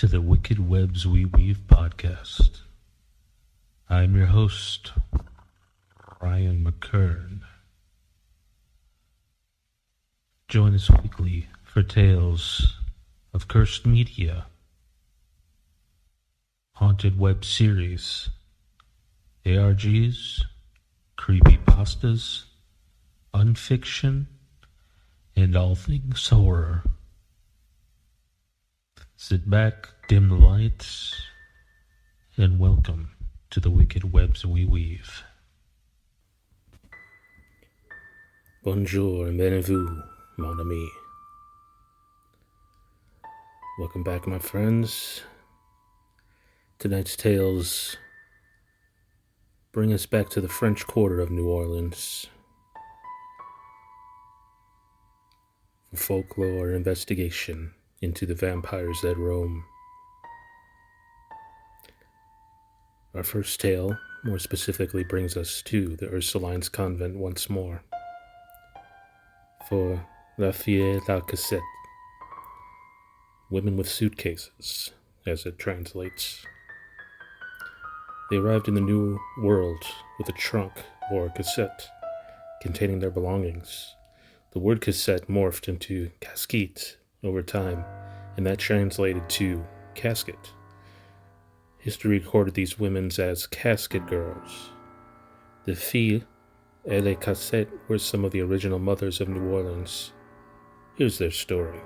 to the Wicked Webs We Weave podcast. I'm your host, Ryan Mckern. Join us weekly for tales of cursed media, haunted web series, ARGs, creepypastas, unfiction, and all things horror. Sit back, dim the lights, and welcome to the Wicked Webs We Weave. Bonjour, menez-vous, mon ami. Welcome back, my friends. Tonight's tales bring us back to the French Quarter of New Orleans for folklore investigation into the vampires that roam. Our first tale, more specifically, brings us to the Ursuline Convent once more. For La Fille la Casket, women with suitcases, as it translates. They arrived in the New World with a trunk, or cassette, containing their belongings. The word cassette morphed into Casket over time, and that translated to Casket. History recorded these women as Casket girls. The Filles et les Cassettes were some of the original mothers of New Orleans. Here's their story.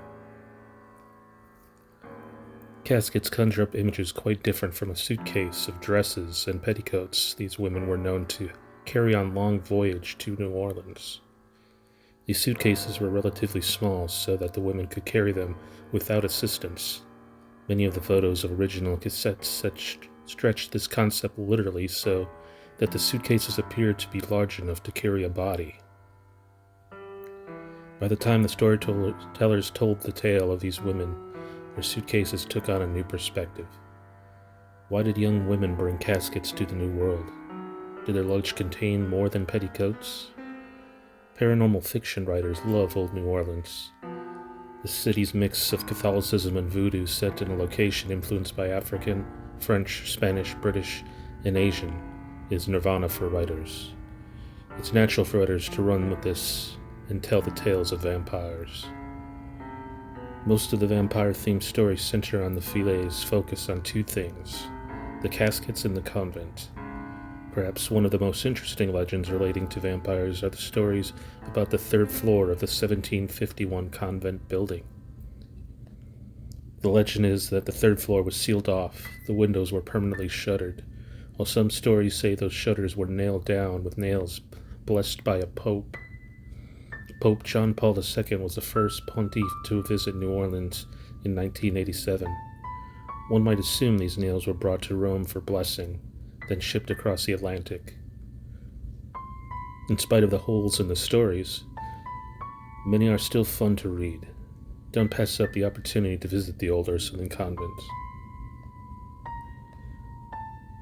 Caskets conjure up images quite different from a suitcase of dresses and petticoats these women were known to carry on long voyage to New Orleans. These suitcases were relatively small so that the women could carry them without assistance. Many of the photos of original cassettes stretched this concept literally so that the suitcases appeared to be large enough to carry a body. By the time the storytellers told the tale of these women, their suitcases took on a new perspective. Why did young women bring caskets to the New World? Did their luggage contain more than petticoats? Paranormal fiction writers love old New Orleans. The city's mix of Catholicism and voodoo set in a location influenced by African, French, Spanish, British, and Asian is nirvana for writers. It's natural for writers to run with this and tell the tales of vampires. Most of the vampire-themed stories center on the Filles' focus on two things: the caskets and the convent. Perhaps one of the most interesting legends relating to vampires are the stories about the third floor of the 1751 convent building. The legend is that the third floor was sealed off, the windows were permanently shuttered, while some stories say those shutters were nailed down with nails blessed by a pope. Pope John Paul II was the first pontiff to visit New Orleans in 1987. One might assume these nails were brought to Rome for blessing, then shipped across the Atlantic. In spite of the holes in the stories, many are still fun to read. Don't pass up the opportunity to visit the old Ursuline Convent.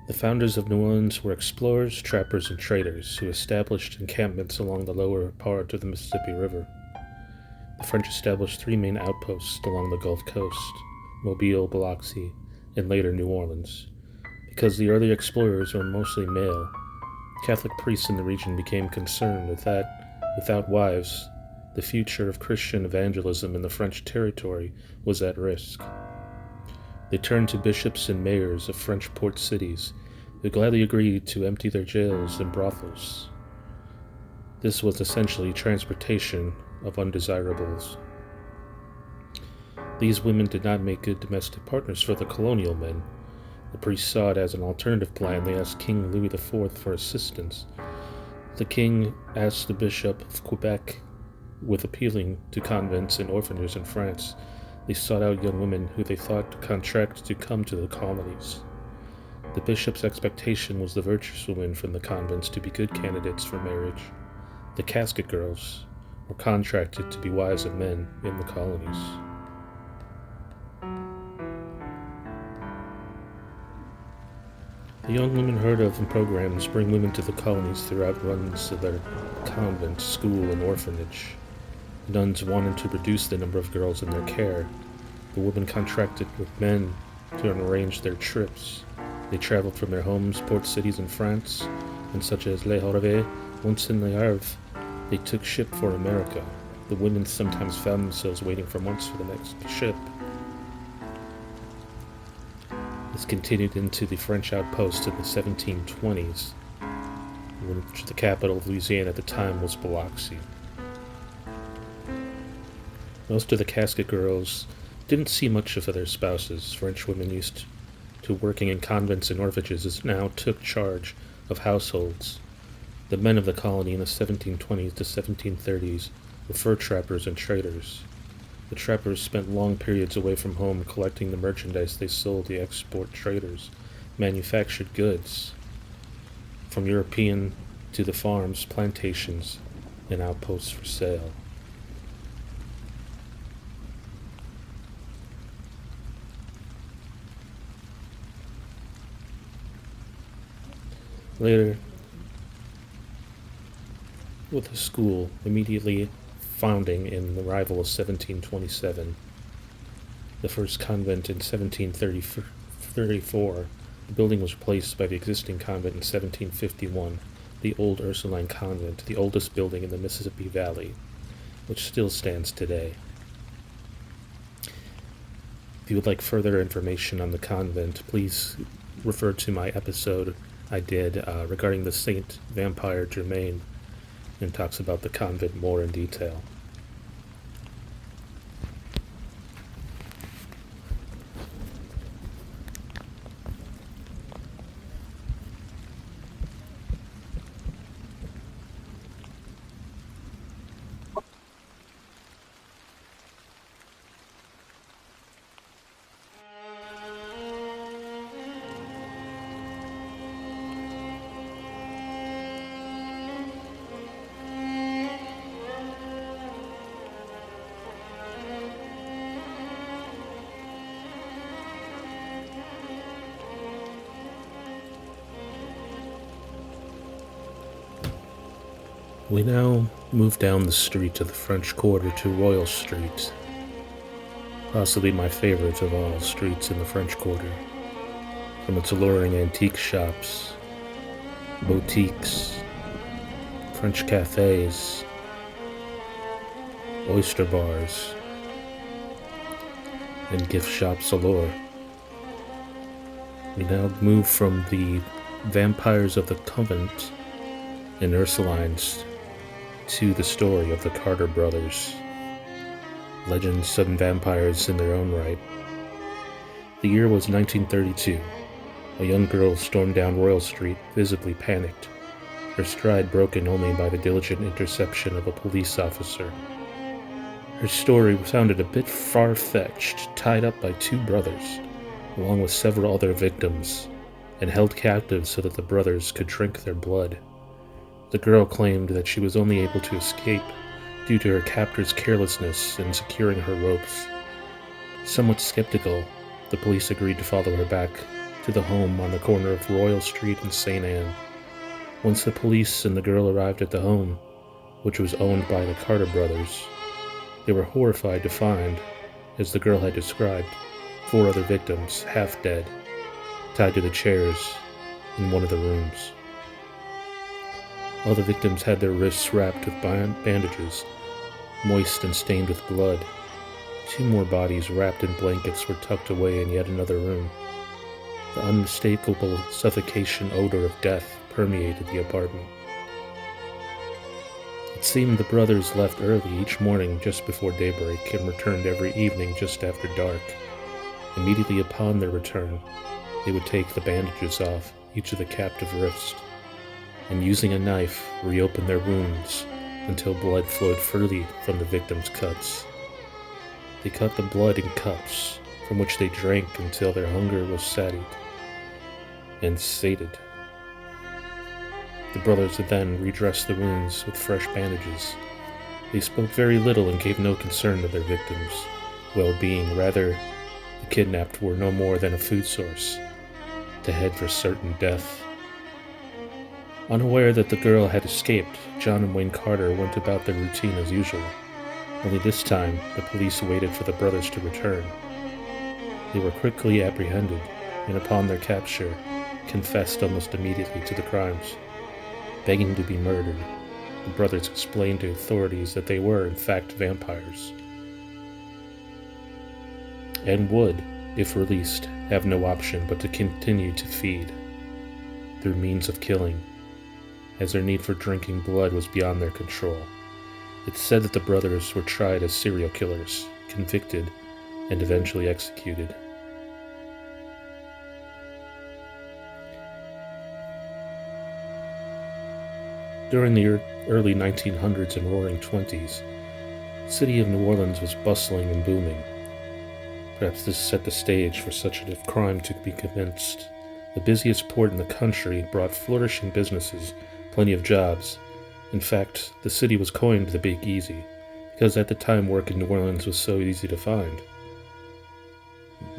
The founders of New Orleans were explorers, trappers, and traders who established encampments along the lower part of the Mississippi River. The French established three main outposts along the Gulf Coast: Mobile, Biloxi, and later New Orleans. Because the early explorers were mostly male, Catholic priests in the region became concerned that, without wives, the future of Christian evangelism in the French territory was at risk. They turned to bishops and mayors of French port cities, who gladly agreed to empty their jails and brothels. This was essentially transportation of undesirables. These women did not make good domestic partners for the colonial men. The priests saw it as an alternative plan. They asked King Louis IV for assistance. The king asked the Bishop of Quebec, with appealing to convents and orphanages in France. They sought out young women who they thought could contract to come to the colonies. The bishop's expectation was the virtuous women from the convents to be good candidates for marriage. The casket girls were contracted to be wives of men in the colonies. The young women heard of and programs bring women to the colonies throughout runs of their convent, school, and orphanage. Nuns wanted to reduce the number of girls in their care. The women contracted with men to arrange their trips. They traveled from their homes, port cities in France, and such as Le Havre, Mont-Saint-Liard. They took ship for America. The women sometimes found themselves waiting for months for the next ship. This continued into the French outpost in the 1720s, which the capital of Louisiana at the time was Biloxi. Most of the Casket girls didn't see much of their spouses. French women used to working in convents and orphanages now took charge of households. The men of the colony in the 1720s to 1730s were fur trappers and traders. The trappers spent long periods away from home collecting the merchandise they sold to export traders, manufactured goods, from European to the farms, plantations, and outposts for sale. Later, with the school immediately founding in the arrival of 1727, the first convent in 1734, the building was replaced by the existing convent in 1751, the old Ursuline Convent, the oldest building in the Mississippi Valley, which still stands today. If you would like further information on the convent, please refer to my episode I did regarding the Saint Vampire Germain, and talks about the convent more in detail. We now move down the street of the French Quarter to Royal Street, possibly my favorite of all streets in the French Quarter. From its alluring antique shops, boutiques, French cafes, oyster bars, and gift shops allure. We now move from the vampires of the convent and Ursulines to the story of the Carter brothers, legends and vampires in their own right. The year was 1932. A young girl stormed down Royal Street, visibly panicked, her stride broken only by the diligent interception of a police officer. Her story sounded a bit far-fetched, tied up by two brothers, along with several other victims, and held captive so that the brothers could drink their blood. The girl claimed that she was only able to escape due to her captor's carelessness in securing her ropes. Somewhat skeptical, the police agreed to follow her back to the home on the corner of Royal Street and St. Anne. Once the police and the girl arrived at the home, which was owned by the Carter brothers, they were horrified to find, as the girl had described, 4 other victims, half dead, tied to the chairs in one of the rooms. All the victims had their wrists wrapped with bandages, moist and stained with blood. 2 more bodies wrapped in blankets were tucked away in yet another room. The unmistakable suffocation odor of death permeated the apartment. It seemed the brothers left early each morning just before daybreak and returned every evening just after dark. Immediately upon their return, they would take the bandages off each of the captive wrists, and using a knife, reopen their wounds until blood flowed freely from the victims' cuts. They cut the blood in cups, from which they drank until their hunger was sated and sated. The brothers would then redress the wounds with fresh bandages. They spoke very little and gave no concern to their victims' well-being. Rather, the kidnapped were no more than a food source to head for certain death. Unaware that the girl had escaped, John and Wayne Carter went about their routine as usual. Only this time, the police waited for the brothers to return. They were quickly apprehended, and upon their capture, confessed almost immediately to the crimes, begging to be murdered. The brothers explained to authorities that they were, in fact, vampires, and would, if released, have no option but to continue to feed through means of killing, as their need for drinking blood was beyond their control. It's said that the brothers were tried as serial killers, convicted, and eventually executed. During the early 1900s and roaring 20s, the city of New Orleans was bustling and booming. Perhaps this set the stage for such a crime to be commenced. The busiest port in the country brought flourishing businesses, plenty of jobs. In fact, the city was coined the Big Easy, because at the time work in New Orleans was so easy to find.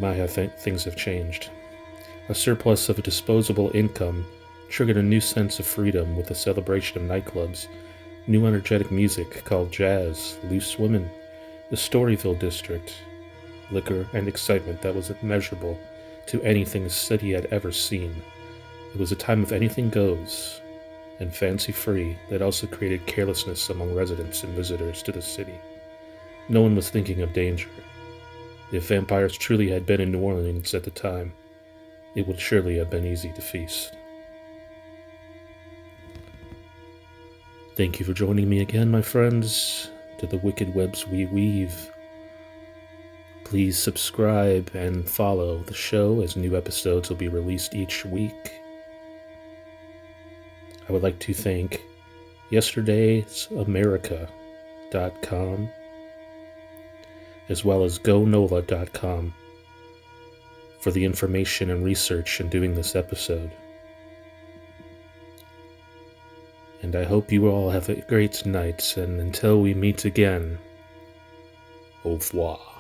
How things have changed. A surplus of disposable income triggered a new sense of freedom with the celebration of nightclubs, new energetic music called jazz, loose women, the Storyville district, liquor and excitement that was immeasurable to anything the city had ever seen. It was a time of anything goes, and fancy-free that also created carelessness among residents and visitors to the city. No one was thinking of danger. If vampires truly had been in New Orleans at the time, it would surely have been easy to feast. Thank you for joining me again, my friends, to the wicked webs we weave. Please subscribe and follow the show as new episodes will be released each week. I would like to thank yesterdaysamerica.com as well as gonola.com for the information and research in doing this episode. And I hope you all have a great night, and until we meet again, au revoir.